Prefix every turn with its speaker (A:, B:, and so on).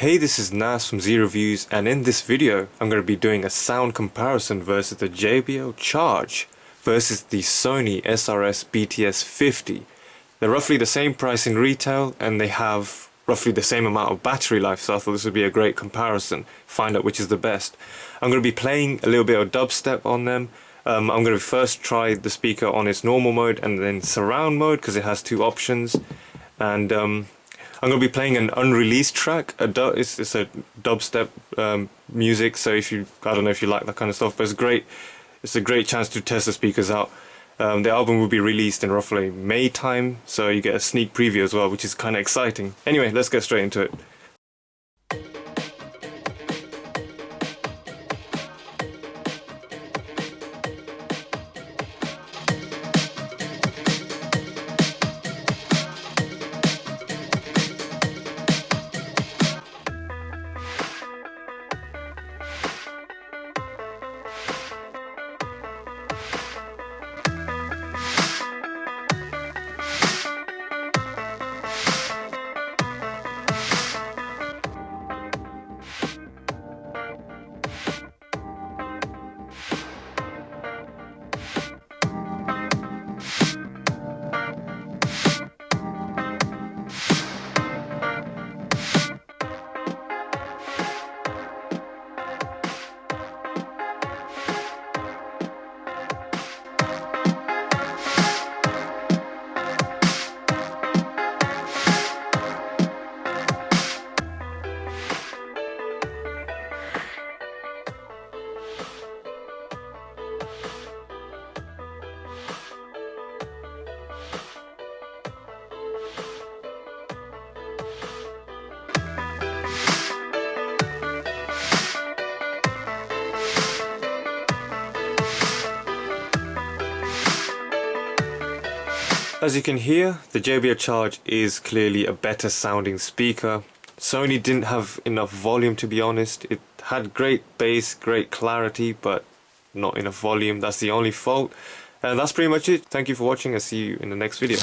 A: Hey, this is Nas from Z Reviews, and in this video I'm going to be doing a sound comparison versus the JBL Charge versus the Sony SRS BTS50. They're roughly the same price in retail and they have roughly the same amount of battery life, so I thought this would be a great comparison, find out which is the best. I'm going to be playing a little bit of dubstep on them. I'm going to first try the speaker on its normal mode and then surround mode because it has two options, and I'm going to be playing an unreleased track. It's a dubstep music, so I don't know if you like that kind of stuff, but it's a great chance to test the speakers out. The album will be released in roughly May time, so you get a sneak preview as well, which is kind of exciting. Anyway, let's get straight into it. As you can hear, the JBL Charge is clearly a better sounding speaker. Sony didn't have enough volume, to be honest. It had great bass, great clarity, but not enough volume. That's the only fault. And that's pretty much it. Thank you for watching. I'll see you in the next video.